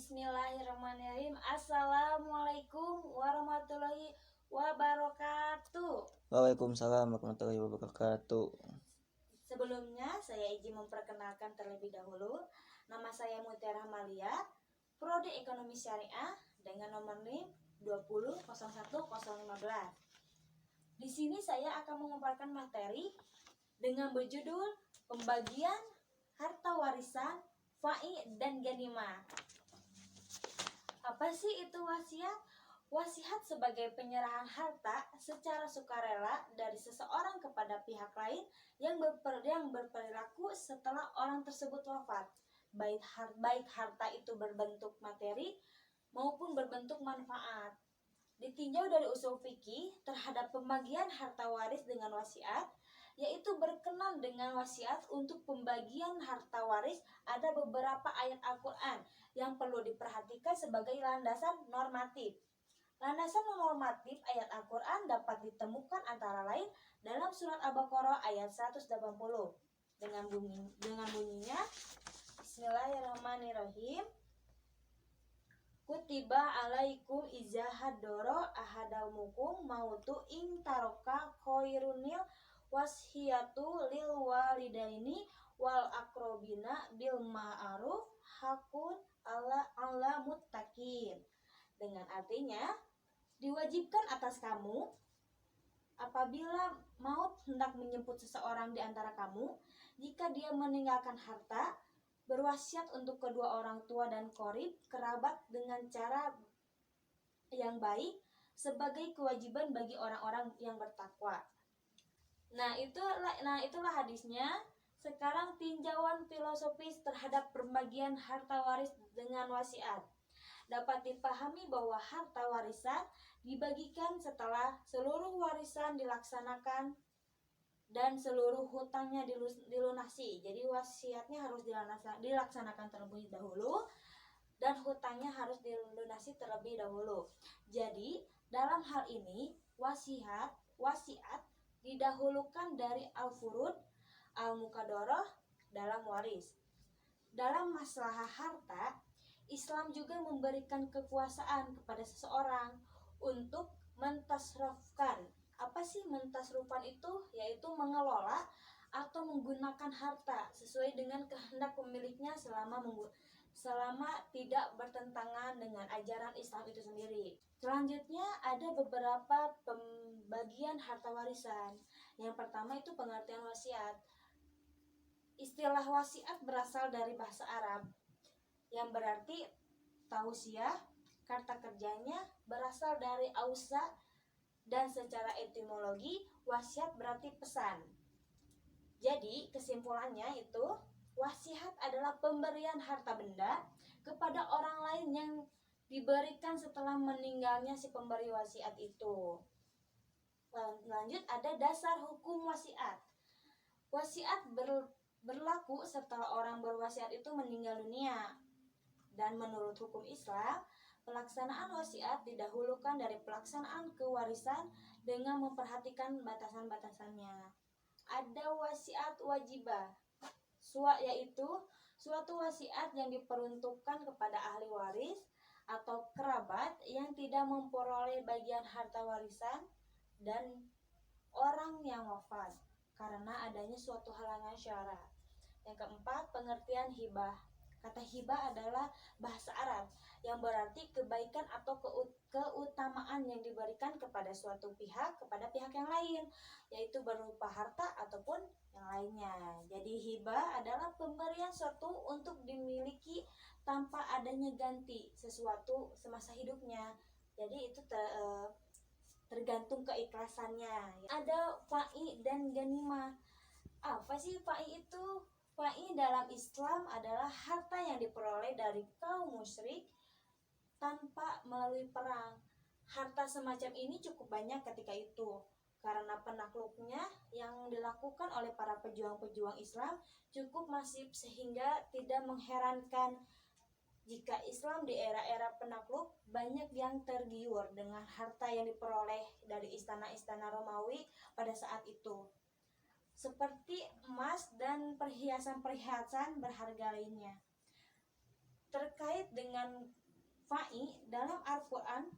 Bismillahirrahmanirrahim. Assalamualaikum warahmatullahi wabarakatuh. Waalaikumsalam warahmatullahi wabarakatuh. Sebelumnya saya izin memperkenalkan terlebih dahulu. Nama saya Mutiara Malia, Prodi Ekonomi Syariah dengan nomor NIM 2001015. Di sini saya akan mengumpulkan materi dengan berjudul Pembagian Harta Warisan, Fai dan Ganimah. Apa sih itu wasiat? Wasiat sebagai penyerahan harta secara sukarela dari seseorang kepada pihak lain yang berperilaku setelah orang tersebut wafat. Baik harta itu berbentuk materi maupun berbentuk manfaat. Ditinjau dari usul fikih terhadap pembagian harta waris dengan wasiat, yaitu berkenan dengan wasiat untuk pembagian harta waris, ada beberapa ayat Al-Quran yang perlu diperhatikan sebagai landasan normatif. Landasan normatif ayat Al-Quran dapat ditemukan antara lain dalam surat Al-Baqarah ayat 180 dengan bunyinya Bismillahirrahmanirrahim. Kutiba alaikum iza hadoro ahadamukum mautu in taroka khairunil washiyatu lil walidaini wal akrobina bil ma'ruf hakun ala muttaqin. Dengan artinya, diwajibkan atas kamu apabila maut hendak menjemput seseorang di antara kamu, jika dia meninggalkan harta, berwasiat untuk kedua orang tua dan qorib kerabat dengan cara yang baik sebagai kewajiban bagi orang-orang yang bertakwa. Nah, itulah hadisnya. Sekarang tinjauan filosofis terhadap pembagian harta waris dengan wasiat. Dapat dipahami bahwa harta warisan dibagikan setelah seluruh warisan dilaksanakan dan seluruh hutangnya dilunasi. Jadi wasiatnya harus dilaksanakan terlebih dahulu dan hutangnya harus dilunasi terlebih dahulu. Jadi dalam hal ini wasiat didahulukan dari al-furud, al-muqaddarah dalam waris. Dalam masalah harta, Islam juga memberikan kekuasaan kepada seseorang untuk mentasrufkan. Apa sih mentasrufkan itu? Yaitu mengelola atau menggunakan harta sesuai dengan kehendak pemiliknya selama tidak bertentangan dengan ajaran Islam itu sendiri. Selanjutnya ada beberapa pembagian harta warisan. Yang pertama itu pengertian wasiat. Istilah wasiat berasal dari bahasa Arab yang berarti tausiah. Kata kerjanya berasal dari ausa dan secara etimologi wasiat berarti pesan. Jadi kesimpulannya itu wasiat adalah pemberian harta benda kepada orang lain yang diberikan setelah meninggalnya si pemberi wasiat itu. Lanjut ada dasar hukum wasiat. Wasiat berlaku setelah orang berwasiat itu meninggal dunia. Dan menurut hukum Islam, pelaksanaan wasiat didahulukan dari pelaksanaan kewarisan dengan memperhatikan batasan-batasannya. Ada wasiat wajibah, yaitu suatu wasiat yang diperuntukkan kepada ahli waris atau kerabat yang tidak memperoleh bagian harta warisan dan orang yang wafat karena adanya suatu halangan syara. Yang keempat, pengertian hibah. Kata hibah adalah bahasa Arab yang berarti kebaikan atau keutamaan yang diberikan kepada suatu pihak kepada pihak yang lain, yaitu berupa harta ataupun yang lainnya. Jadi hibah adalah pemberian suatu untuk dimiliki tanpa adanya ganti sesuatu semasa hidupnya. Jadi itu tergantung keikhlasannya. Ada fai dan ganimah. Apa sih fai itu? Fai dalam Islam adalah harta yang diperoleh dari kaum musyrik tanpa melalui perang. Harta semacam ini cukup banyak ketika itu karena penakluknya yang dilakukan oleh para pejuang-pejuang Islam cukup masif sehingga tidak mengherankan jika Islam di era-era penakluk banyak yang tergiur dengan harta yang diperoleh dari istana-istana Romawi pada saat itu, seperti emas dan perhiasan-perhiasan berharga lainnya. Terkait dengan dengan fa'i dalam Al-Quran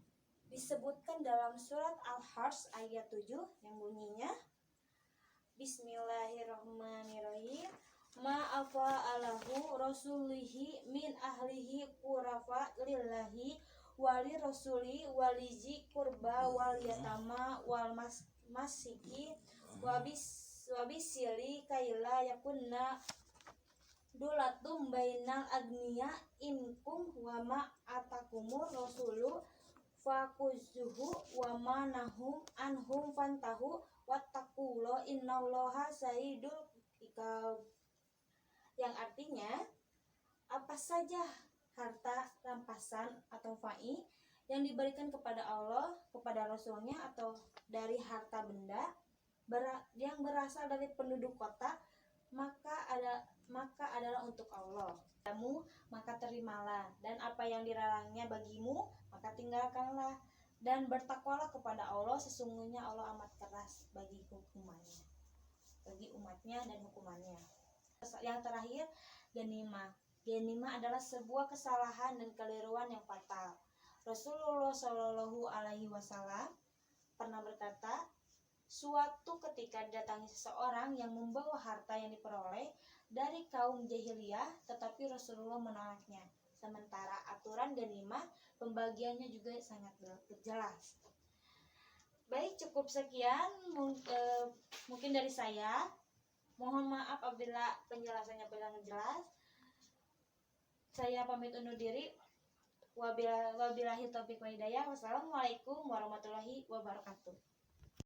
disebutkan dalam surat Al-Hajj ayat 7 yang bunyinya Bismillahirrahmanirrahim. Ma'afa alahu rasulihi min ahlihi qurafa lillahi wali rasuli waliji kurba wal yatama wal masiki wabisili kaila yakunna dulatum bainal agniya inkum wama atakumur rasulu fakuzuhu wama nahum anhum fantahu wattaqulo innallaha sahidul ikab, yang artinya apa saja harta rampasan atau fa'i yang diberikan kepada Allah, kepada Rasulnya atau dari harta benda yang berasal dari penduduk kota maka adalah untuk Allah. Kamu maka terimalah, dan apa yang dilarangnya bagimu maka tinggalkanlah, dan bertakwalah kepada Allah, sesungguhnya Allah amat keras bagi hukumannya, bagi umatnya dan hukumannya. Yang terakhir, ganimah. Ganimah adalah sebuah kesalahan dan keliruan yang fatal. Rasulullah Shallallahu Alaihi Wasallam pernah berkata, suatu ketika didatangi seseorang yang membawa harta yang diperoleh dari kaum jahiliyah, tetapi Rasulullah menolaknya. Sementara aturan ganimah pembagiannya juga sangat jelas. Baik, cukup sekian mungkin dari saya. Mohon maaf apabila penjelasannya kurang jelas. Saya pamit undur diri. Wabillahi taufiq wal hidayah. Wassalamualaikum warahmatullahi wabarakatuh.